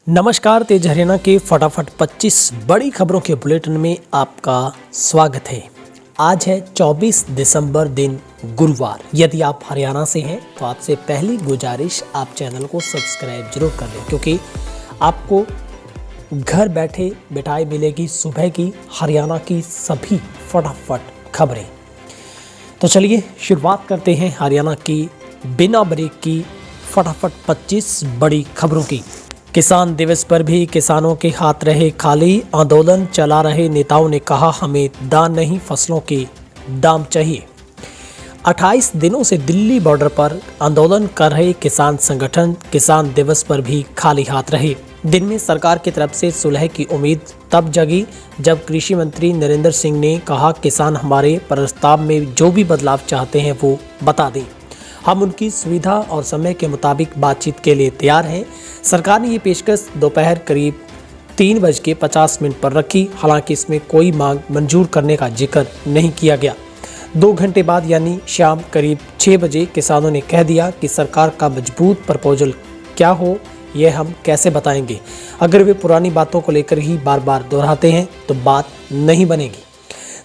नमस्कार, तेज हरियाणा के फटाफट 25 बड़ी खबरों के बुलेटिन में आपका स्वागत है। आज है 24 दिसंबर दिन गुरुवार। यदि आप हरियाणा से हैं तो आपसे पहली गुजारिश आप चैनल को सब्सक्राइब जरूर कर लें, क्योंकि आपको घर बैठे बिठाए मिलेगी सुबह की हरियाणा की सभी फटाफट खबरें। तो चलिए शुरुआत करते हैं हरियाणा की बिना ब्रेक की फटाफट 25 बड़ी खबरों की। किसान दिवस पर भी किसानों के हाथ रहे खाली। आंदोलन चला रहे नेताओं ने कहा, हमें दान नहीं फसलों के दाम चाहिए। 28 दिनों से दिल्ली बॉर्डर पर आंदोलन कर रहे किसान संगठन किसान दिवस पर भी खाली हाथ रहे। दिन में सरकार की तरफ से सुलह की उम्मीद तब जगी जब कृषि मंत्री नरेंद्र सिंह ने कहा, किसान हमारे प्रस्ताव में जो भी बदलाव चाहते हैं वो बता दें, हम उनकी सुविधा और समय के मुताबिक बातचीत के लिए तैयार हैं। सरकार ने ये पेशकश दोपहर करीब 3:50 पर रखी। हालांकि इसमें कोई मांग मंजूर करने का जिक्र नहीं किया गया। 2 घंटे बाद यानी शाम करीब 6 बजे किसानों ने कह दिया कि सरकार का मजबूत प्रपोजल क्या हो यह हम कैसे बताएंगे। अगर वे पुरानी बातों को लेकर ही बार बार दोहराते हैं तो बात नहीं बनेगी।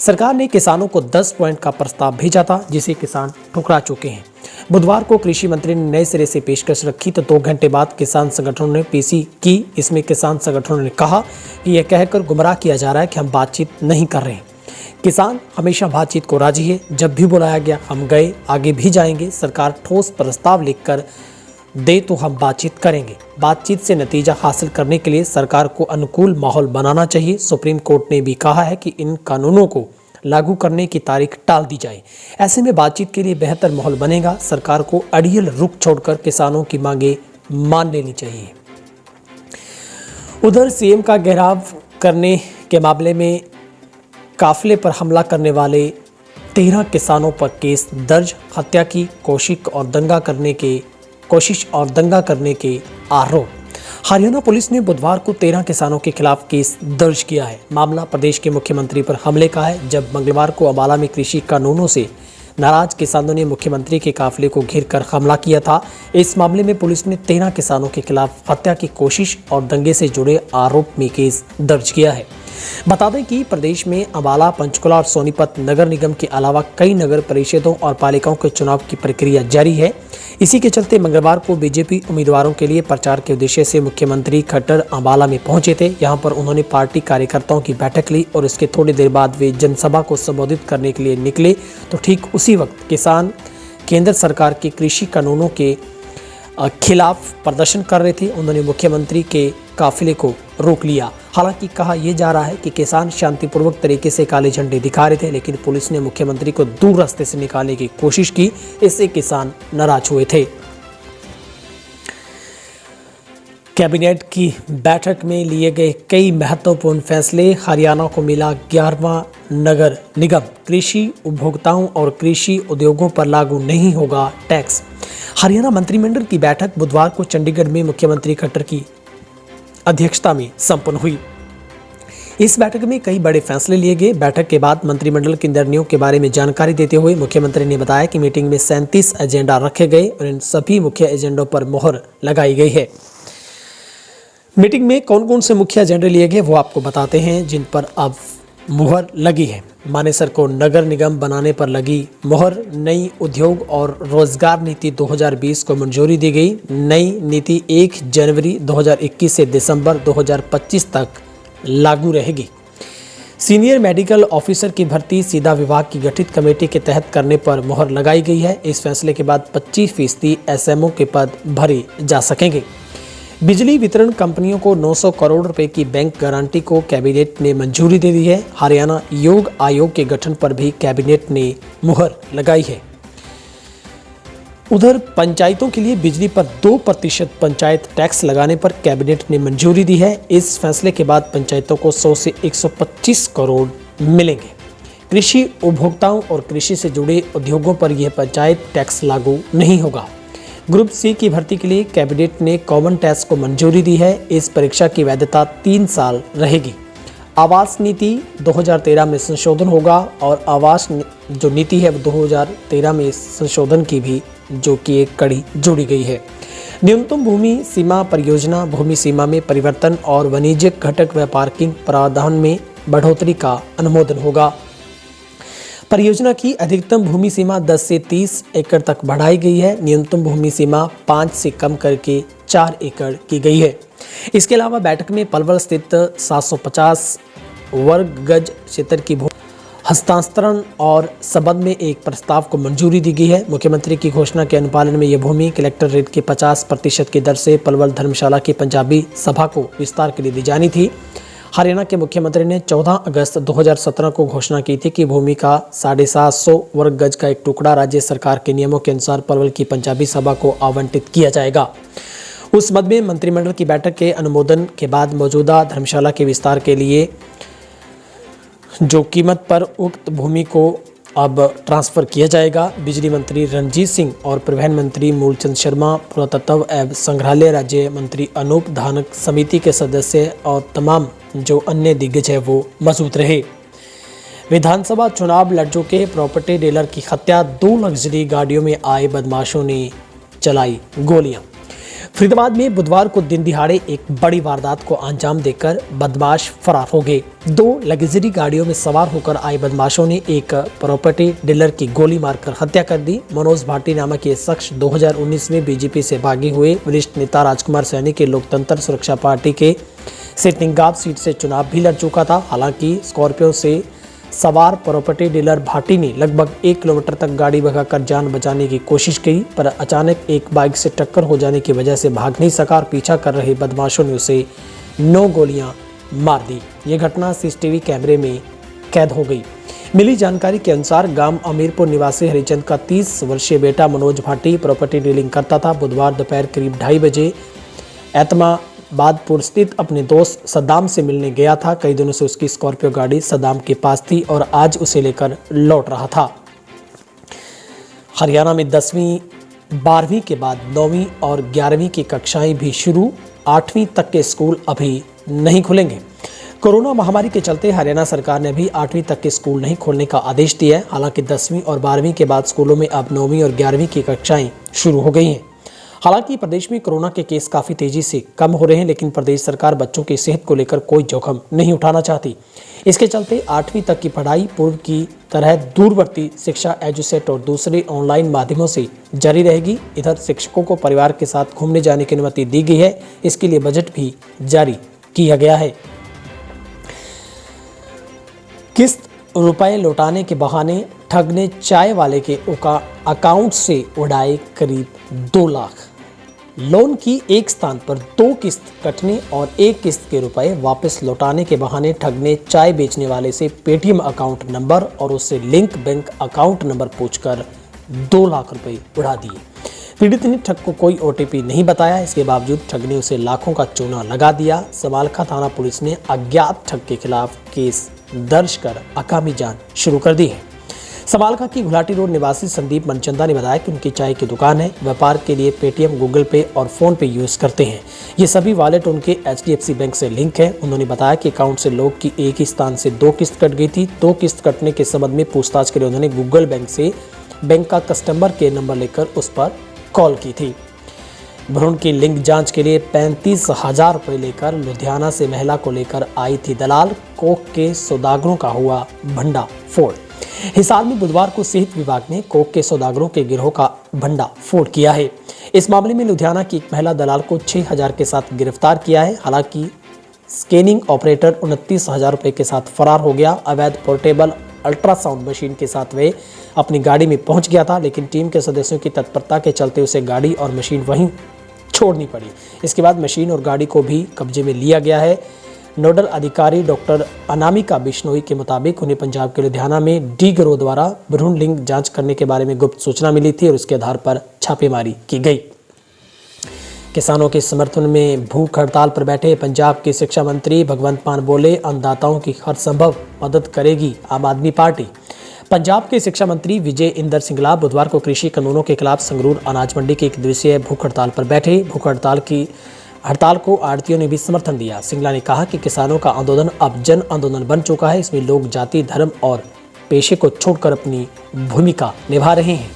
सरकार ने किसानों को 10 पॉइंट का प्रस्ताव भेजा था, जिसे किसान ठुकरा चुके हैं। बुधवार को कृषि मंत्री ने नए सिरे से पेशकश रखी तो 2 घंटे बाद किसान संगठनों ने पीसी की। इसमें किसान संगठनों ने कहा कि यह कहकर गुमराह किया जा रहा है कि हम बातचीत नहीं कर रहे हैं। किसान हमेशा बातचीत को राजी है, जब भी बुलाया गया हम गए, आगे भी जाएंगे। सरकार ठोस प्रस्ताव लिखकर दे तो हम बातचीत करेंगे। बातचीत से नतीजा हासिल करने के लिए सरकार को अनुकूल माहौल बनाना चाहिए। सुप्रीम कोर्ट ने भी कहा है कि इन कानूनों को लागू करने की तारीख टाल दी जाए। ऐसे में बातचीत के लिए बेहतर माहौल बनेगा। सरकार को अड़ियल रुख छोड़कर किसानों की मांगे मान लेनी चाहिए। उधर सीएम का घेराव करने के मामले में काफिले पर हमला करने वाले 13 किसानों पर केस दर्ज। हत्या की कोशिश और दंगा करने के आरोप। हरियाणा पुलिस ने बुधवार को 13 किसानों के खिलाफ केस दर्ज किया है। मामला प्रदेश के मुख्यमंत्री पर हमले का है, जब मंगलवार को अम्बाला में कृषि कानूनों से नाराज किसानों ने मुख्यमंत्री के काफिले को घेरकर हमला किया था। इस मामले में पुलिस ने 13 किसानों के खिलाफ हत्या की कोशिश और दंगे से जुड़े आरोप में केस दर्ज किया है। बता दें कि प्रदेश में अम्बाला, पंचकुला और सोनीपत नगर निगम के अलावा कई नगर परिषदों और पालिकाओं के चुनाव की प्रक्रिया जारी है। इसी के चलते मंगलवार को बीजेपी उम्मीदवारों के लिए प्रचार के उद्देश्य से मुख्यमंत्री खट्टर अम्बाला में पहुंचे थे। यहां पर उन्होंने पार्टी कार्यकर्ताओं की बैठक ली और इसके थोड़ी देर बाद वे जनसभा को संबोधित करने के लिए निकले तो ठीक उसी वक्त किसान केंद्र सरकार के कृषि कानूनों के खिलाफ प्रदर्शन कर रहे थे। उन्होंने मुख्यमंत्री के काफिले को रोक लिया। हालांकि कहा यह जा रहा है कि किसान शांतिपूर्वक तरीके से काले झंडे दिखा रहे थे, लेकिन पुलिस ने मुख्यमंत्री को दूर रास्ते से निकालने की कोशिश की। इससे किसान नाराज हुए थे। कैबिनेट की बैठक में लिए गए कई महत्वपूर्ण फैसले। हरियाणा को मिला 11वां नगर निगम। कृषि उपभोक्ताओं और कृषि उद्योगों पर लागू नहीं होगा टैक्स। हरियाणा मंत्रिमंडल की बैठक बुधवार को चंडीगढ़ में मुख्यमंत्री खट्टर की अध्यक्षता में संपन्न हुई। इस बैठक में कई बड़े फैसले लिए गए। बैठक के बाद मंत्रिमंडल के निर्णयों के बारे में जानकारी देते हुए मुख्यमंत्री ने बताया कि मीटिंग में 37 एजेंडा रखे गए और इन सभी मुख्य एजेंडों पर मोहर लगाई गई है। मीटिंग में कौन कौन से मुख्य एजेंडे लिए गए वो आपको बताते हैं, जिन पर अब मुहर लगी है। मानेसर को नगर निगम बनाने पर लगी मोहर। नई उद्योग और रोजगार नीति 2020 को मंजूरी दी गई। नई नीति 1 जनवरी 2021 से दिसंबर 2025 तक लागू रहेगी। सीनियर मेडिकल ऑफिसर की भर्ती सीधा विभाग की गठित कमेटी के तहत करने पर मोहर लगाई गई है। इस फैसले के बाद 25% एसएमओ के पद भरे जा सकेंगे। बिजली वितरण कंपनियों को 900 करोड़ रुपए की बैंक गारंटी को कैबिनेट ने मंजूरी दे दी है। हरियाणा योग आयोग के गठन पर भी कैबिनेट ने मुहर लगाई है। उधर पंचायतों के लिए बिजली पर 2% पंचायत टैक्स लगाने पर कैबिनेट ने मंजूरी दी है। इस फैसले के बाद पंचायतों को 100 से 125 करोड़ मिलेंगे। कृषि उपभोक्ताओं और कृषि से जुड़े उद्योगों पर यह पंचायत टैक्स लागू नहीं होगा। ग्रुप सी की भर्ती के लिए कैबिनेट ने कॉमन टेस्ट को मंजूरी दी है। इस परीक्षा की वैधता 3 साल रहेगी। आवास नीति 2013 में संशोधन होगा और आवास जो नीति है वो 2013 में संशोधन की भी जो कि एक कड़ी जोड़ी गई है। न्यूनतम भूमि सीमा परियोजना भूमि सीमा में परिवर्तन और वाणिज्यिक घटक व पार्किंग प्रावधान में बढ़ोतरी का अनुमोदन होगा। परियोजना की अधिकतम भूमि सीमा 10 से 30 एकड़ तक बढ़ाई गई है। न्यूनतम भूमि सीमा 5 से कम करके 4 एकड़ की गई है। इसके अलावा बैठक में पलवल स्थित 750 वर्ग गज क्षेत्र की भूमि हस्तांतरण और संबंध में एक प्रस्ताव को मंजूरी दी गई है। मुख्यमंत्री की घोषणा के अनुपालन में यह भूमि कलेक्टर रेट के 50% की दर से पलवल धर्मशाला की पंजाबी सभा को विस्तार के लिए दी जानी थी। हरियाणा के मुख्यमंत्री ने 14 अगस्त 2017 को घोषणा की थी कि भूमि का 750 वर्ग गज का एक टुकड़ा राज्य सरकार के नियमों के अनुसार पलवल की पंजाबी सभा को आवंटित किया जाएगा। उस मद में मंत्रिमंडल की बैठक के अनुमोदन के बाद मौजूदा धर्मशाला के विस्तार के लिए जो कीमत पर उक्त भूमि को अब ट्रांसफर किया जाएगा। बिजली मंत्री रणजीत सिंह और परिवहन मंत्री मूलचंद शर्मा, पुरातत्व एवं संग्रहालय राज्य मंत्री अनूप धानक, समिति के सदस्य और तमाम जो अन्य दिग्गज है वो मौजूद रहे। विधानसभा चुनाव लड़ चुके प्रॉपर्टी डीलर की हत्या, 2 लग्जरी गाड़ियों में आए बदमाशों ने चलाई गोलियां। फरीदाबाद में बुधवार को दिन दिहाड़े एक बड़ी वारदात को अंजाम देकर बदमाश फरार हो गए। 2 लग्जरी गाड़ियों में सवार होकर आए बदमाशों ने एक प्रॉपर्टी डीलर की गोली मारकर हत्या कर दी। मनोज भाटी नामक ये शख्स 2019 में बीजेपी से भागे हुए वरिष्ठ नेता राजकुमार सैनी के लोकतंत्र सुरक्षा पार्टी के सिटिंगाव सीट से चुनाव भी लड़ चुका था। हालांकि स्कॉर्पियो से सवार प्रॉपर्टी डीलर भाटी ने लगभग 1 किलोमीटर तक गाड़ी भगाकर जान बचाने की कोशिश की, पर अचानक एक बाइक से टक्कर हो जाने की वजह से भाग नहीं सका और पीछा कर रहे बदमाशों ने उसे 9 गोलियां मार दी। ये घटना सीसीटीवी कैमरे में कैद हो गई। मिली जानकारी के अनुसार गांव अमीरपुर निवासी हरिचंद का 30 वर्षीय बेटा मनोज भाटी प्रॉपर्टी डीलिंग करता था। बुधवार दोपहर करीब 2:30 बजे एतमाबादपुर स्थित अपने दोस्त सद्दाम से मिलने गया था। कई दिनों से उसकी स्कॉर्पियो गाड़ी सद्दाम के पास थी और आज उसे लेकर लौट रहा था। हरियाणा में 10वीं 12वीं के बाद 9वीं और 11वीं की कक्षाएं भी शुरू, 8वीं तक के स्कूल अभी नहीं खुलेंगे। कोरोना महामारी के चलते हरियाणा सरकार ने भी 8वीं तक के स्कूल नहीं खोलने का आदेश दिया है। हालांकि 10वीं और 12वीं के बाद स्कूलों में अब 9वीं और 11वीं की कक्षाएं शुरू हो गई हैं। हालांकि प्रदेश में कोरोना के केस काफ़ी तेजी से कम हो रहे हैं, लेकिन प्रदेश सरकार बच्चों की सेहत को लेकर कोई जोखिम नहीं उठाना चाहती। इसके चलते 8वीं तक की पढ़ाई पूर्व की तरह दूरवर्ती शिक्षा एजुसेट और दूसरे ऑनलाइन माध्यमों से जारी रहेगी। इधर शिक्षकों को परिवार के साथ घूमने जाने की अनुमति दी गई है। इसके लिए बजट भी जारी किया गया है। किस्त रुपए लौटाने के बहाने ठग ने चाय वाले के अकाउंट से उड़ाए करीब 2 लाख। लोन की एक स्थान पर 2 किस्त कटने और 1 किस्त के रुपए वापस लौटाने के बहाने ठग ने चाय बेचने वाले से पेटीएम अकाउंट नंबर और उससे लिंक बैंक अकाउंट नंबर पूछकर 2 लाख रुपए उड़ा दिए। पीड़ित ने ठग को कोई ओटीपी नहीं बताया। इसके बावजूद ठग ने उसे लाखों का चूना लगा दिया। समालखा थाना पुलिस ने अज्ञात ठग के खिलाफ केस दर्ज कर आगामी जांच शुरू कर दी है। समालखा की घुलाटी रोड निवासी संदीप मनचंदा ने बताया कि उनकी चाय की दुकान है। व्यापार के लिए पेटीएम, गूगल पे और फोन पे यूज करते हैं। ये सभी वॉलेट उनके HDFC बैंक से लिंक है। उन्होंने बताया कि अकाउंट से लोग की एक ही स्थान से 2 किस्त कट गई थी। 2 किस्त कटने के संबंध में पूछताछ के लिए उन्होंने गूगल बैंक से बैंक का कस्टमर केयर नंबर लेकर उस पर कॉल की थी। भ्रूण की लिंक जांच के लिए 35,000 रुपये लेकर लुधियाना से महिला को लेकर आई थी दलाल। कोक के सौदागरों का हुआ भंडा फोड़। हिसार में बुधवार को सेहत विभाग ने कोक के सौदागरों के गिरोह का भंडा फोड़ किया है। इस मामले में लुधियाना की एक महिला दलाल को 6,000 के साथ गिरफ्तार किया है। हालांकि स्कैनिंग ऑपरेटर 29,000 रुपये के साथ फरार हो गया। अवैध पोर्टेबल अल्ट्रासाउंड मशीन के साथ वे अपनी गाड़ी में पहुंच गया था, लेकिन टीम के सदस्यों की तत्परता के चलते उसे गाड़ी और मशीन वहीं छोड़नी पड़ी। इसके बाद मशीन और गाड़ी को भी कब्जे में लिया गया है। नोडल अधिकारी डॉक्टर अनामिका बिश्नोई के मुताबिक उन्हें पंजाब के लुधियाना में डी गिरोह द्वारा भ्रूण लिंक जांच करने के बारे में गुप्त सूचना मिली थी और उसके आधार पर छापेमारी की गई। किसानों के समर्थन में भूख हड़ताल पर बैठे पंजाब के शिक्षा मंत्री भगवंत मान बोले, अन्नदाताओं की हर संभव मदद करेगी आम आदमी पार्टी। पंजाब के शिक्षा मंत्री विजय इंदर सिंगला बुधवार को कृषि कानूनों के खिलाफ संगरूर अनाज मंडी के 1 दिवसीय भूख हड़ताल पर बैठे। भूख हड़ताल को आड़तियों ने भी समर्थन दिया। सिंगला ने कहा कि किसानों का आंदोलन अब जन आंदोलन बन चुका है। इसमें लोग जाति, धर्म और पेशे को छोड़कर अपनी भूमिका निभा रहे हैं।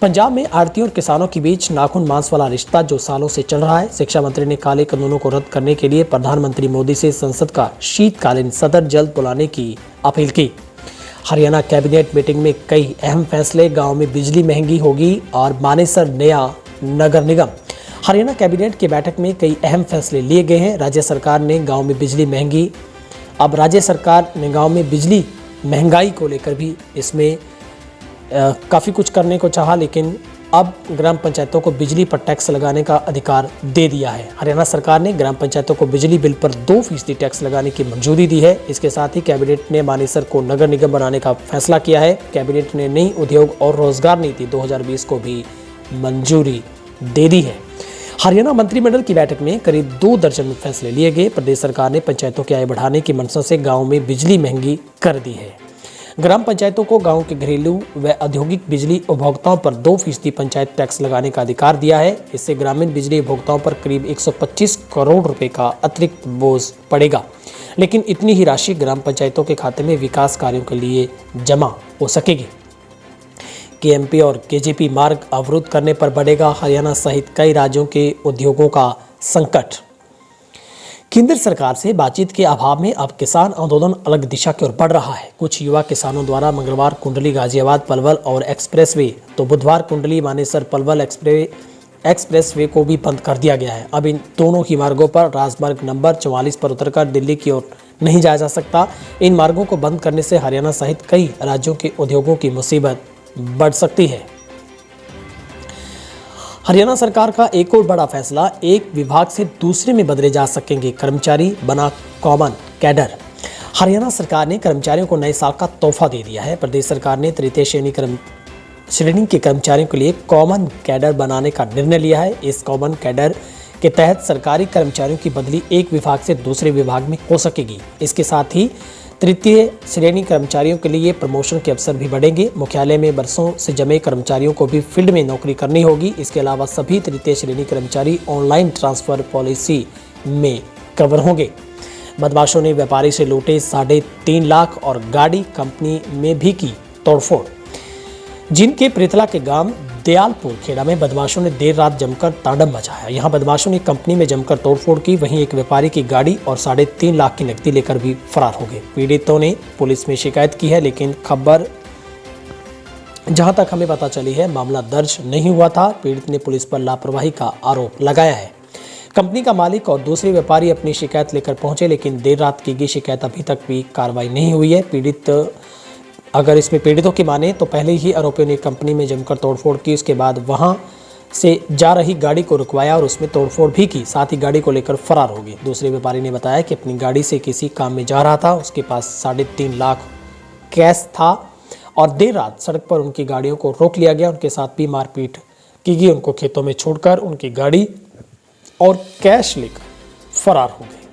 पंजाब में आड़तियों और किसानों के बीच नाखून मांस वाला रिश्ता जो सालों से चल रहा है। शिक्षा मंत्री ने काले कानूनों को रद्द करने के लिए प्रधानमंत्री मोदी से संसद का शीतकालीन सत्र जल्द बुलाने की अपील की। हरियाणा कैबिनेट मीटिंग में कई अहम फैसले, गांव में बिजली महंगी होगी और मानेसर नया नगर निगम। हरियाणा कैबिनेट की बैठक में कई अहम फैसले लिए गए हैं। राज्य सरकार ने गांव में बिजली महंगी, अब राज्य सरकार ने गांव में बिजली महंगाई को लेकर भी इसमें काफ़ी कुछ करने को चाहा, लेकिन अब ग्राम पंचायतों को बिजली पर टैक्स लगाने का अधिकार दे दिया है। हरियाणा सरकार ने ग्राम पंचायतों को बिजली बिल पर 2% टैक्स लगाने की मंजूरी दी है। इसके साथ ही कैबिनेट ने मानेसर को नगर निगम बनाने का फैसला किया है। कैबिनेट ने नई उद्योग और रोजगार नीति 2020 को भी मंजूरी दे दी है। हरियाणा मंत्रिमंडल की बैठक में करीब 2 दर्जन फैसले लिए गए। प्रदेश सरकार ने पंचायतों की आय बढ़ाने की मंशा से गाँव में बिजली महंगी कर दी है। ग्राम पंचायतों को गांव के घरेलू व औद्योगिक बिजली उपभोक्ताओं पर 2% पंचायत टैक्स लगाने का अधिकार दिया है। इससे ग्रामीण बिजली उपभोक्ताओं पर करीब 125 करोड़ रुपए का अतिरिक्त बोझ पड़ेगा, लेकिन इतनी ही राशि ग्राम पंचायतों के खाते में विकास कार्यों के लिए जमा हो सकेगी। केएमपी और केजेपी मार्ग अवरुद्ध करने पर बढ़ेगा हरियाणा सहित कई राज्यों के उद्योगों का संकट। केंद्र सरकार से बातचीत के अभाव में अब किसान आंदोलन अलग दिशा की ओर बढ़ रहा है। कुछ युवा किसानों द्वारा मंगलवार कुंडली गाजियाबाद पलवल और एक्सप्रेसवे, तो बुधवार कुंडली मानेसर पलवल एक्सप्रेसवे को भी बंद कर दिया गया है। अब इन दोनों ही मार्गों पर राजमार्ग नंबर 44 पर उतरकर दिल्ली की ओर नहीं जाया जा सकता। इन मार्गों को बंद करने से हरियाणा सहित कई राज्यों के उद्योगों की मुसीबत बढ़ सकती है। हरियाणा सरकार का एक और बड़ा फैसला, एक विभाग से दूसरे में बदले जा सकेंगे कर्मचारी, बना कॉमन कैडर। हरियाणा सरकार ने कर्मचारियों को नए साल का तोहफा दे दिया है। प्रदेश सरकार ने तृतीय श्रेणी के कर्मचारियों के लिए कॉमन कैडर बनाने का निर्णय लिया है। इस कॉमन कैडर के तहत सरकारी कर्मचारियों की बदली एक विभाग से दूसरे विभाग में हो सकेगी। इसके साथ ही तृतीय श्रेणी कर्मचारियों के लिए प्रमोशन के अवसर भी बढ़ेंगे। मुख्यालय में बरसों से जमे कर्मचारियों को भी फील्ड में नौकरी करनी होगी। इसके अलावा सभी तृतीय श्रेणी कर्मचारी ऑनलाइन ट्रांसफर पॉलिसी में कवर होंगे। बदमाशों ने व्यापारी से लूटे 3.5 लाख और गाड़ी कंपनी में भी की तोड़फोड़। जिनके प्रेतला के गांव दयालपुर खेड़ा में बदमाशों ने देर रात जमकर तांडव मचाया। यहां बदमाशों ने कंपनी में जमकर तोड़फोड़ की, वहीं एक व्यापारी की गाड़ी और 3.5 लाख की नकदी लेकर भी फरार हो गए। पीड़ितों ने पुलिस में शिकायत की है, लेकिन खबर जहां तक हमें पता चली है मामला दर्ज नहीं हुआ था। पीड़ित ने पुलिस पर लापरवाही का आरोप लगाया है। कंपनी का मालिक और दूसरे व्यापारी अपनी शिकायत लेकर पहुंचे, लेकिन देर रात की गई शिकायत अभी तक भी कार्रवाई नहीं हुई है। अगर इसमें पीड़ितों की माने तो पहले ही आरोपियों ने कंपनी में जमकर तोड़फोड़ की, उसके बाद वहां से जा रही गाड़ी को रुकवाया और उसमें तोड़फोड़ भी की, साथ ही गाड़ी को लेकर फरार हो गए। दूसरे व्यापारी ने बताया कि अपनी गाड़ी से किसी काम में जा रहा था, उसके पास 3.5 लाख कैश था और देर रात सड़क पर उनकी गाड़ियों को रोक लिया गया। उनके साथ भी मारपीट की गई, उनको खेतों में छोड़कर उनकी गाड़ी और कैश लेकर फरार हो गए।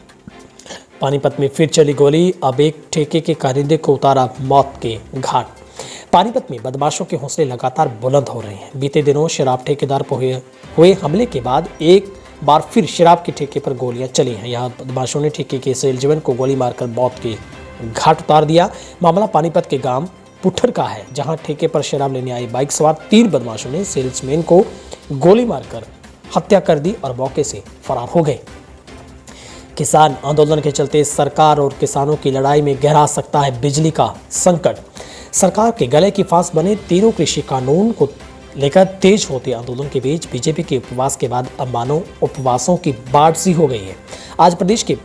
पानीपत में फिर चली गोली, अब एक ठेके के कारिंदे को उतारा मौत के घाट। पानीपत में बदमाशों के हौसले लगातार बुलंद हो रहे हैं। बीते दिनों शराब ठेकेदार पर हुए हमले के बाद एक बार फिर शराब के ठेके पर गोलियां चली हैं। यहाँ बदमाशों ने ठेके के सेल्समैन को गोली मारकर मौत के घाट उतार दिया। मामला पानीपत के गांव पुठर का है, जहां ठेके पर शराब लेने आई बाइक सवार 3 बदमाशों ने सेल्समैन को गोली मारकर हत्या कर दी और मौके से फरार हो गए। किसान आंदोलन के चलते सरकार और किसानों की लड़ाई में गहरा सकता है बिजली का संकट। सरकार के गले की फांस बने तीनों कृषि कानून को लेकर तेज होते आंदोलन के बीच बीजेपी के उपवास के बाद अब मानो उपवासों की बाढ़ सी हो गई है। आज प्रदेश के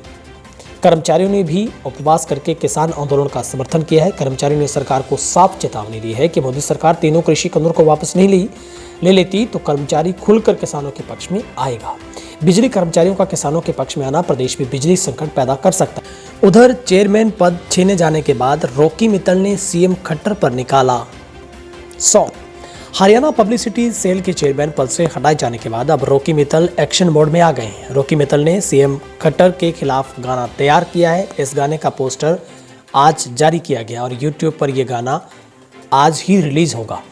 कर्मचारियों ने भी उपवास करके किसान आंदोलन का समर्थन किया है। कर्मचारियों ने सरकार को साफ चेतावनी दी है कि मोदी सरकार तीनों कृषि कानून को वापस नहीं ले लेती तो कर्मचारी खुलकर किसानों के पक्ष में आएगा। बिजली कर्मचारियों का किसानों के पक्ष में आना प्रदेश में बिजली संकट पैदा कर सकता है। उधर चेयरमैन पद छीने जाने के बाद रॉकी मित्तल ने सीएम खट्टर पर निकाला 100। हरियाणा पब्लिसिटी सेल के चेयरमैन पद से हटाए जाने के बाद अब रॉकी मित्तल एक्शन मोड में आ गए हैं। रॉकी मित्तल ने सीएम खट्टर के खिलाफ गाना तैयार किया है। इस गाने का पोस्टर आज जारी किया गया और यूट्यूब पर यह गाना आज ही रिलीज होगा।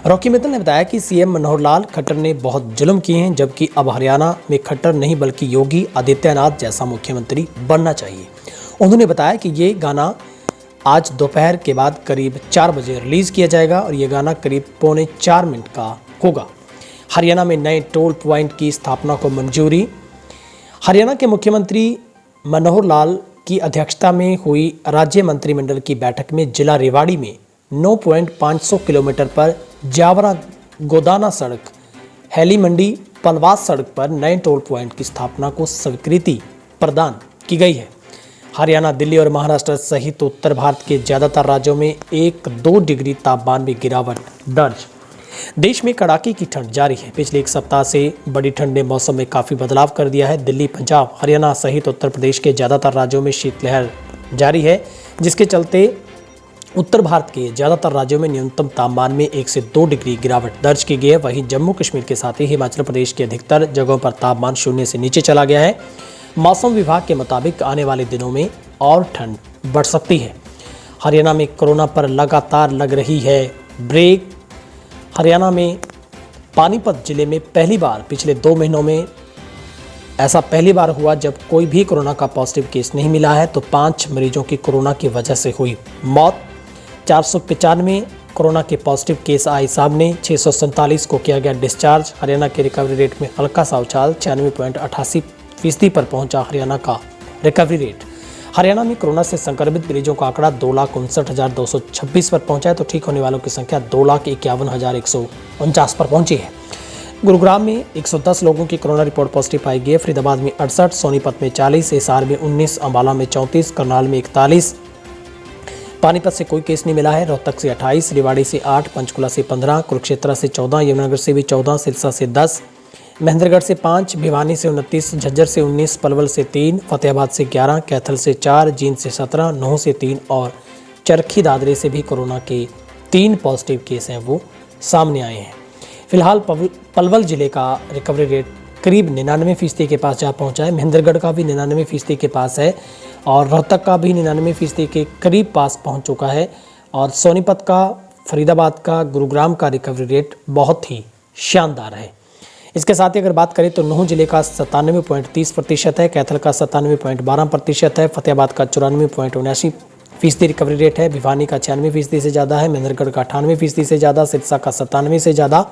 रॉकी मित्तल ने बताया कि सीएम मनोहर लाल खट्टर ने बहुत जुल्म किए हैं, जबकि अब हरियाणा में खट्टर नहीं बल्कि योगी आदित्यनाथ जैसा मुख्यमंत्री बनना चाहिए। उन्होंने बताया कि ये गाना आज दोपहर के बाद करीब 4 बजे रिलीज किया जाएगा और ये गाना करीब 3.25 मिनट का होगा। हरियाणा में नए टोल पॉइंट की स्थापना को मंजूरी। हरियाणा के मुख्यमंत्री मनोहर लाल की अध्यक्षता में हुई राज्य मंत्रिमंडल की बैठक में जिला रेवाड़ी में 9.5 किलोमीटर पर जावरा गोदाना सड़क, हैली मंडी पलवास सड़क पर नए टोल पॉइंट की स्थापना को स्वीकृति प्रदान की गई है। हरियाणा, दिल्ली और महाराष्ट्र सहित उत्तर भारत के ज्यादातर राज्यों में 1-2 डिग्री तापमान में गिरावट दर्ज। देश में कड़ाके की ठंड जारी है। पिछले एक सप्ताह से बड़ी ठंड ने मौसम में काफ़ी बदलाव कर दिया है। दिल्ली, पंजाब, हरियाणा सहित उत्तर प्रदेश के ज़्यादातर राज्यों में शीतलहर जारी है, जिसके चलते उत्तर भारत के ज़्यादातर राज्यों में न्यूनतम तापमान में 1 से 2 डिग्री गिरावट दर्ज की गई है। वहीं जम्मू कश्मीर के साथ ही हिमाचल प्रदेश के अधिकतर जगहों पर तापमान 0 से नीचे चला गया है। मौसम विभाग के मुताबिक आने वाले दिनों में और ठंड बढ़ सकती है। हरियाणा में कोरोना पर लगातार लग रही है ब्रेक। हरियाणा में पानीपत जिले में पहली बार पिछले 2 महीनों में ऐसा पहली बार हुआ जब कोई भी कोरोना का पॉजिटिव केस नहीं मिला है। तो 5 मरीजों की कोरोना की वजह से हुई मौत। 495 कोरोना के पॉजिटिव केस आए सामने। 647 को किया गया डिस्चार्ज। हरियाणा के रिकवरी रेट में हल्का सा उछाल, 96.88% पर पहुंचा हरियाणा का रिकवरी रेट। हरियाणा में कोरोना से संक्रमित मरीजों का आंकड़ा 2,59,226 पर पहुंचा है, तो ठीक होने वालों की संख्या 2,51,149 पर पहुंची है। गुरुग्राम में 110 लोगों की कोरोना रिपोर्ट पॉजिटिव पाई गई है। फरीदाबाद में 68, सोनीपत में 40, हिसार में 19, अंबाला में 34, करनाल में 41। पानीपत से कोई केस नहीं मिला है। रोहतक से 28, रेवाड़ी से 8, पंचकुला से 15, कुरुक्षेत्र से 14, यमुनानगर से भी 14, सिरसा से 10, महेंद्रगढ़ से 5, भिवानी से 29, झज्जर से 19, पलवल से 3, फतेहाबाद से 11, कैथल से 4, जींद से 17, नूंह से 3 और चरखी दादरी से भी कोरोना के 3 पॉजिटिव केस हैं वो सामने आए हैं। फिलहाल पलवल जिले का रिकवरी रेट करीब 99% के पास जा पहुंचा है। महेंद्रगढ़ का भी 99% के पास है और रोहतक का भी 99% के करीब पास पहुंच चुका है। और सोनीपत का, फरीदाबाद का, गुरुग्राम का रिकवरी रेट बहुत ही शानदार है। इसके साथ ही अगर बात करें तो नूंह जिले का 97.30% है, कैथल का 97.12% है, फतेहाबाद का 94.79% रिकवरी रेट है, भिवानी का 96% से ज़्यादा है, महेंद्रगढ़ का 98% से ज़्यादा, सिरसा का 97% से ज़्यादा।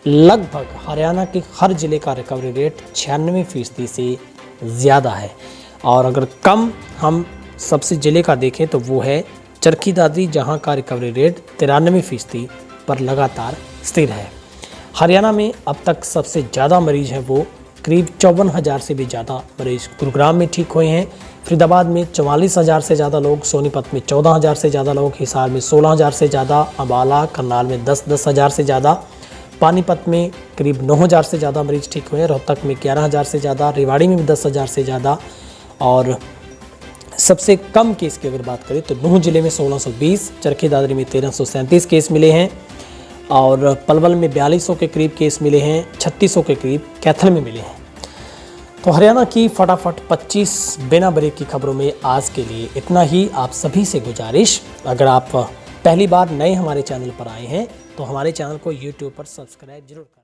लगभग हरियाणा के हर जिले का रिकवरी रेट 96% से ज़्यादा है। और अगर कम हम सबसे जिले का देखें तो वो है चरखी दादरी, जहाँ का रिकवरी रेट 93% पर लगातार स्थिर है। हरियाणा में अब तक सबसे ज़्यादा मरीज हैं वो करीब 54,000 से भी ज़्यादा मरीज गुरुग्राम में ठीक हुए हैं। फरीदाबाद में 44,000 से ज़्यादा लोग, सोनीपत में 14,000 से ज़्यादा लोग, हिसार में 16,000 से ज़्यादा, अंबाला, करनाल में 10,000 से ज़्यादा, पानीपत में करीब 9,000 से ज़्यादा मरीज ठीक हुए हैं, रोहतक में 11,000 से ज़्यादा, रेवाड़ी में भी 10,000 से ज़्यादा। और सबसे कम केस की अगर बात करें तो नूंह जिले में 1620, चरखी दादरी में 1337 केस मिले हैं और पलवल में 4200 के करीब केस मिले हैं, 3600 के करीब कैथल में मिले हैं। तो हरियाणा की फटाफट 25 बिना ब्रेक की खबरों में आज के लिए इतना ही। आप सभी से गुजारिश, अगर आप पहली बार नए हमारे चैनल पर आए हैं तो हमारे चैनल को YouTube पर सब्सक्राइब जरूर करें।